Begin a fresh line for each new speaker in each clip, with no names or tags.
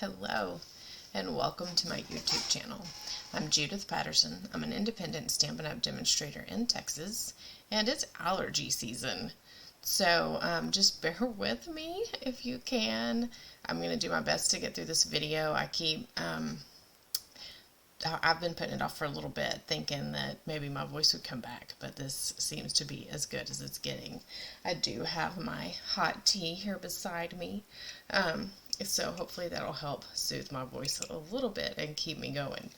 Hello and welcome to my YouTube channel. I'm Judith Patterson. I'm an independent Stampin' Up! Demonstrator in Texas, and it's allergy season. So just bear with me if you can. I'm going to do my best to get through this video. I've been putting it off for a little bit, thinking that maybe my voice would come back, but this seems to be as good as it's getting. I do have my hot tea here beside me, so hopefully that'll help soothe my voice a little bit and keep me going.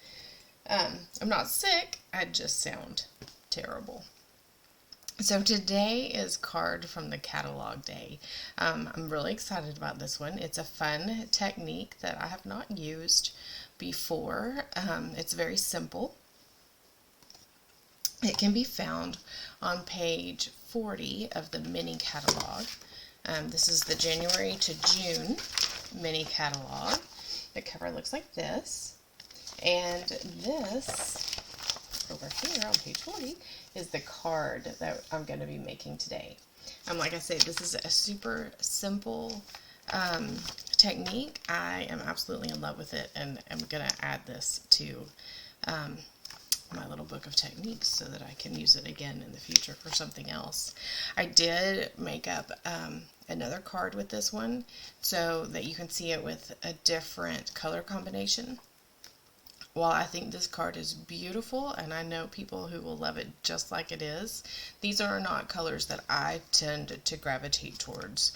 I'm not sick, I just sound terrible. So today is card from the catalog day. I'm really excited about this one. It's a fun technique that I have not used before. It's very simple. It can be found on page 40 of the mini catalog. This is the January to June mini catalog. The cover looks like this. And this, over here on page 40, is the card that I'm going to be making today. Like I said, this is a super simple technique. I am absolutely in love with it, and I'm going to add this to my little book of techniques so that I can use it again in the future for something else. I did make up another card with this one so that you can see it with a different color combination. While I think this card is beautiful, and I know people who will love it just like it is, these are not colors that I tend to gravitate towards.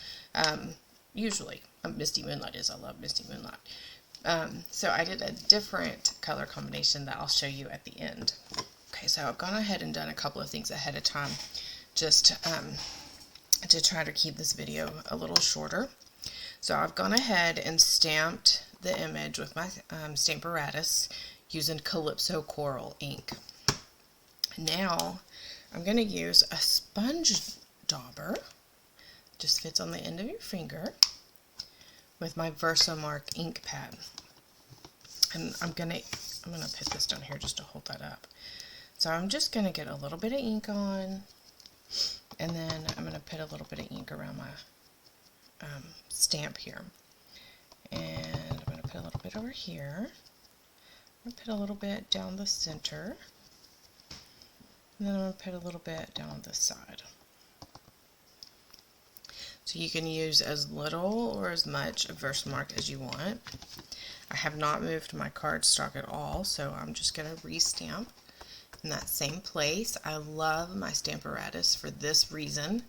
Usually, Misty Moonlight is. I love Misty Moonlight. So I did a different color combination that I'll show you at the end. Okay, so I've gone ahead and done a couple of things ahead of time just to try to keep this video a little shorter. So I've gone ahead and stamped the image with my Stamparatus using Calypso Coral ink. Now I'm going to use a sponge dauber, just fits on the end of your finger, with my Versamark ink pad. And I'm gonna put this down here just to hold that up. So I'm just gonna get a little bit of ink on, and then I'm gonna put a little bit of ink around my stamp here. And I'm going to put a little bit over here. I'm going to put a little bit down the center. And then I'm going to put a little bit down on this side. So you can use as little or as much of Versamark as you want. I have not moved my cardstock at all, so I'm just going to restamp in that same place. I love my Stamparatus for this reason.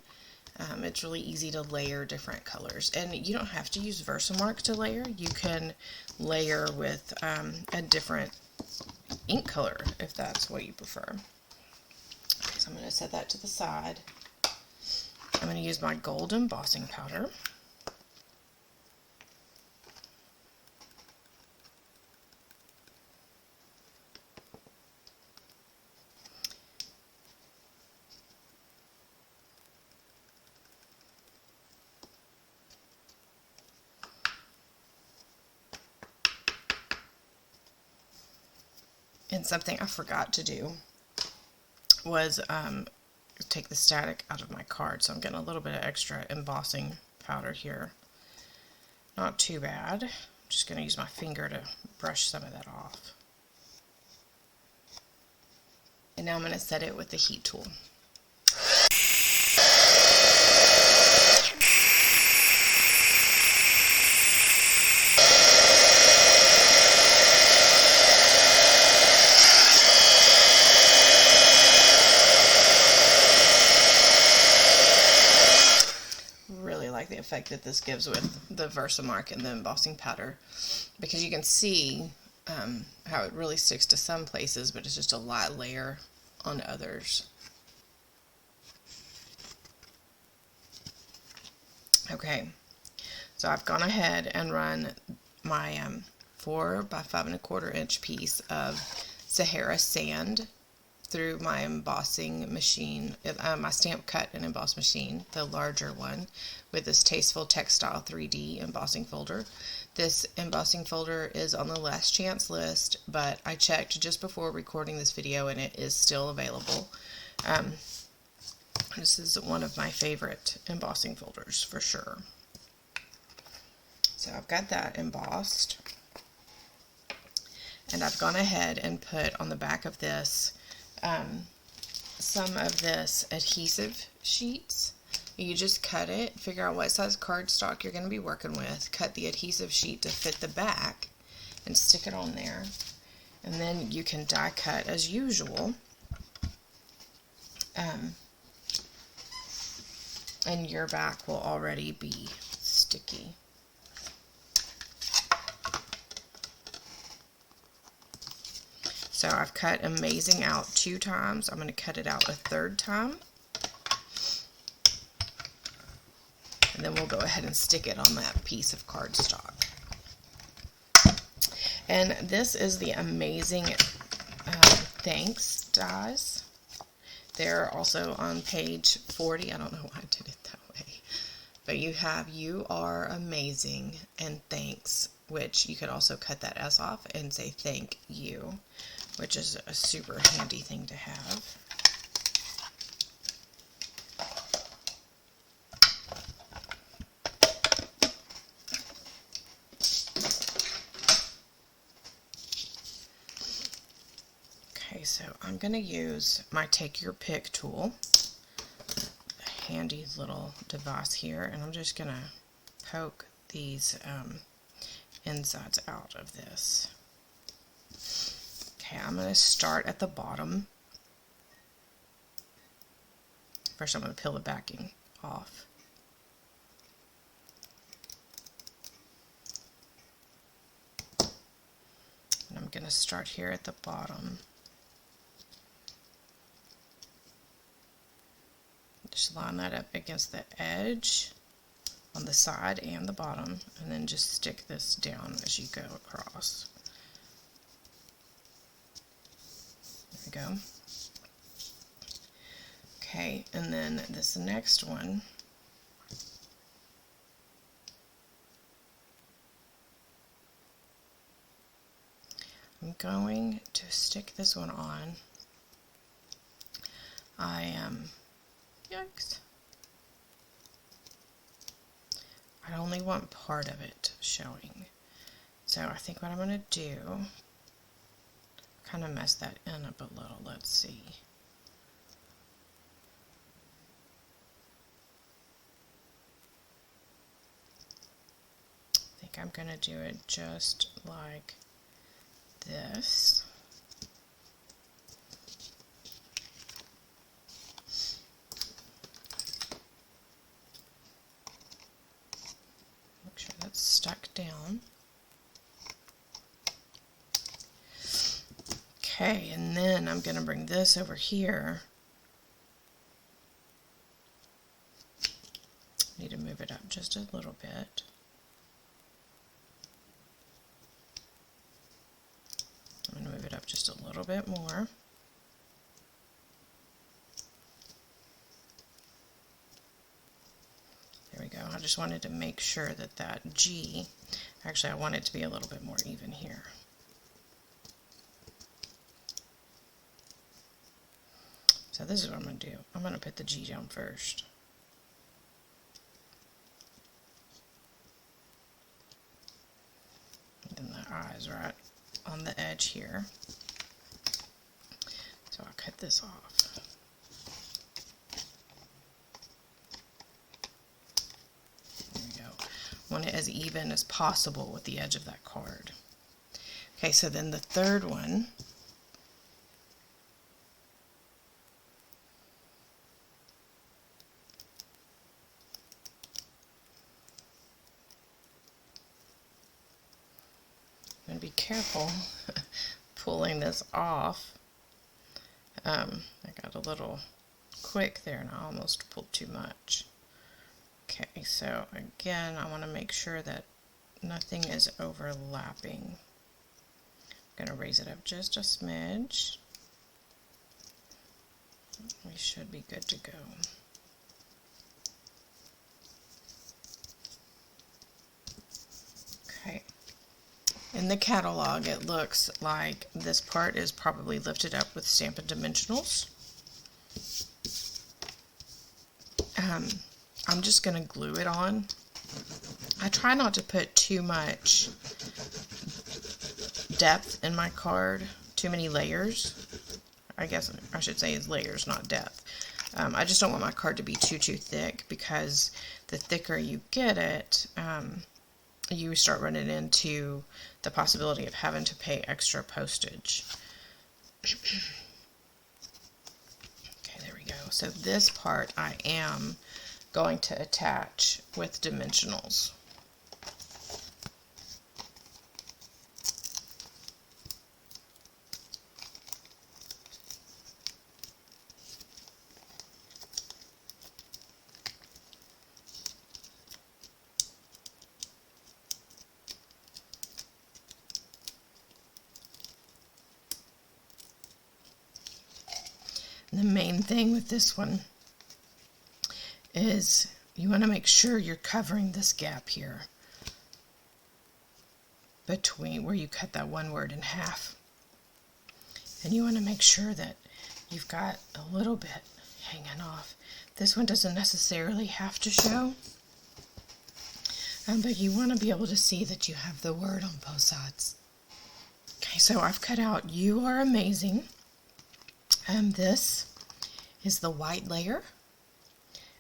It's really easy to layer different colors, and you don't have to use Versamark to layer. You can layer with a different ink color if that's what you prefer. Okay, so I'm going to set that to the side. I'm going to use my gold embossing powder. And something I forgot to do was take the static out of my card. So I'm getting a little bit of extra embossing powder here. Not too bad. I'm just going to use my finger to brush some of that off. And now I'm going to set it with the heat tool. The effect that this gives with the Versamark and the embossing powder, because you can see how it really sticks to some places, but it's just a light layer on others. Okay, so I've gone ahead and run my 4 by 5 1/4 inch piece of Sahara sand through my embossing machine, my stamp cut and emboss machine, the larger one, with this Tasteful Textile 3D embossing folder. This embossing folder is on the last chance list, but I checked just before recording this video and it is still available. This is one of my favorite embossing folders for sure. So I've got that embossed. And I've gone ahead and put on the back of this some of this adhesive sheets. You just cut it, figure out what size cardstock you're going to be working with, cut the adhesive sheet to fit the back, and stick it on there. And then you can die cut as usual. And your back will already be sticky. So I've cut Amazing out 2 times. I'm going to cut it out a 3rd time. And then we'll go ahead and stick it on that piece of cardstock. And this is the Amazing Thanks dies. They're also on page 40. I don't know why I did it that way. But you have You Are Amazing and Thanks, which you could also cut that S off and say thank you, which is a super handy thing to have. Okay, so I'm going to use my Take Your Pick tool, a handy little device here, and I'm just going to poke these insides out of this. Okay, I'm going to start at the bottom. First I'm going to peel the backing off. And I'm going to start here at the bottom. Just line that up against the edge on the side and the bottom, and then just stick this down as you go across. There we go. Okay, and then this next one, I'm going to stick this one on. Yikes. I only want part of it showing. So I think what I'm going to do, kind of mess that in up a little. Let's see. I think I'm going to do it just like this. Make sure that's stuck down. Okay, and then I'm going to bring this over here. Need to move it up just a little bit. I'm going to move it up just a little bit more. There we go. I just wanted to make sure that that G, actually I want it to be a little bit more even here. So this is what I'm going to do. I'm going to put the G down first. And then the I's right on the edge here. So I'll cut this off. There we go. Want it as even as possible with the edge of that card. Okay, so then the third one, I'm going to be careful pulling this off. I got a little quick there and I almost pulled too much. Okay, so again, I want to make sure that nothing is overlapping. I'm going to raise it up just a smidge. We should be good to go. Okay. In the catalog, it looks like this part is probably lifted up with Stampin' Dimensionals. I'm just going to glue it on I try not to put too much depth in my card, too many layers. I guess I should say is layers, not depth. I just don't want my card to be too thick, because the thicker you get it, you start running into the possibility of having to pay extra postage. Okay, there we go. So this part I am going to attach with dimensionals. The main thing with this one is you want to make sure you're covering this gap here between where you cut that one word in half. And you want to make sure that you've got a little bit hanging off. This one doesn't necessarily have to show, but you want to be able to see that you have the word on both sides. Okay, so I've cut out "You Are Amazing." This is the white layer,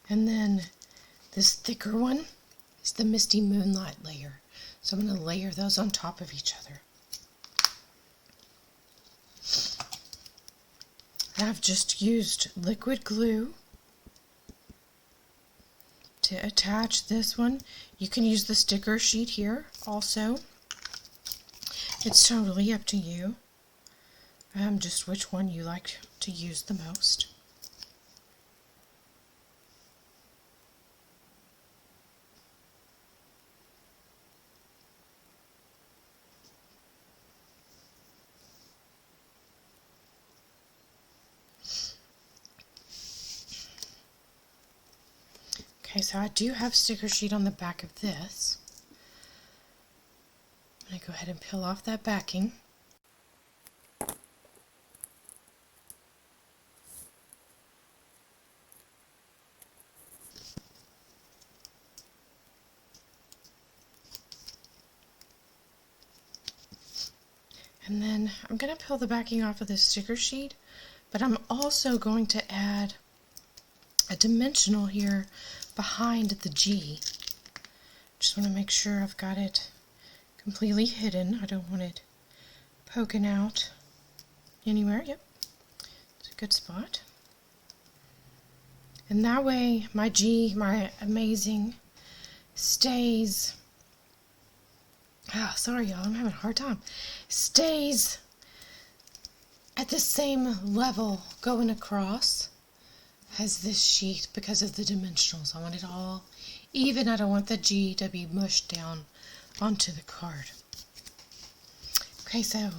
and then this thicker one is the Misty Moonlight layer. So I'm going to layer those on top of each other. I've just used liquid glue to attach this one. You can use the sticker sheet here also. It's totally up to you. Just which one you like to use the most. Okay, so I do have sticker sheet on the back of this. I'm going to go ahead and peel off that backing. And then I'm going to peel the backing off of this sticker sheet, but I'm also going to add a dimensional here behind the G. Just want to make sure I've got it completely hidden. I don't want it poking out anywhere. Yep, it's a good spot. And that way my G, my amazing, stays, sorry y'all, I'm having a hard time, stays at the same level going across as this sheet because of the dimensionals. I want it all even. I don't want the G to be mushed down onto the card. Okay, so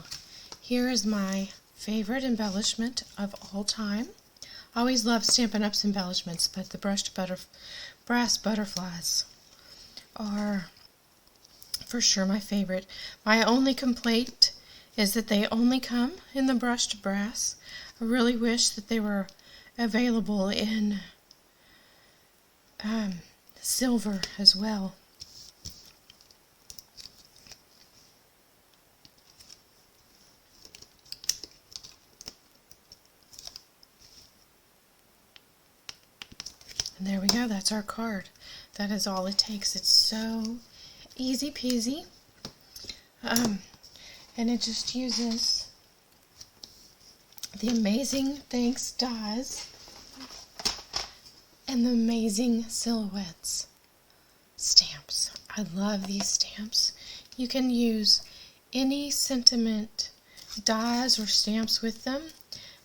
here is my favorite embellishment of all time. I always love Stampin' Up's embellishments, but the brass butterflies are for sure my favorite. My only complaint is that they only come in the brushed brass. I really wish that they were available in silver as well. And there we go, that's our card. That is all it takes. It's so easy peasy. And it just uses the Amazing Thanks dies and the Amazing Silhouettes stamps. I love these stamps. You can use any sentiment dies or stamps with them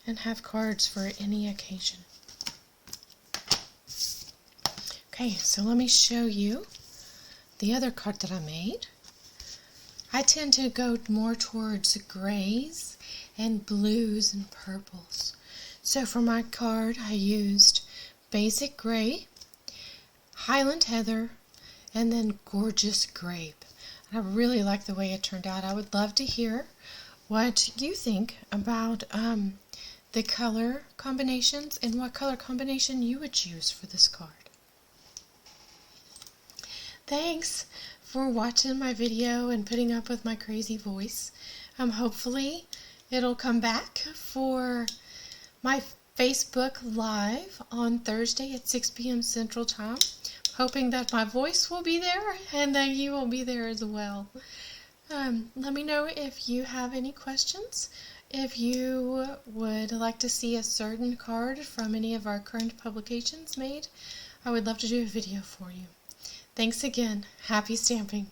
and have cards for any occasion. Okay, so let me show you the other card that I made. I tend to go more towards grays and blues and purples. So for my card, I used basic gray, Highland Heather, and then Gorgeous Grape. I really like the way it turned out. I would love to hear what you think about the color combinations and what color combination you would choose for this card. Thanks for watching my video and putting up with my crazy voice. Hopefully it'll come back for my Facebook Live on Thursday at 6 p.m. Central Time. Hoping that my voice will be there and that you will be there as well. Let me know if you have any questions. If you would like to see a certain card from any of our current publications made, I would love to do a video for you. Thanks again. Happy stamping.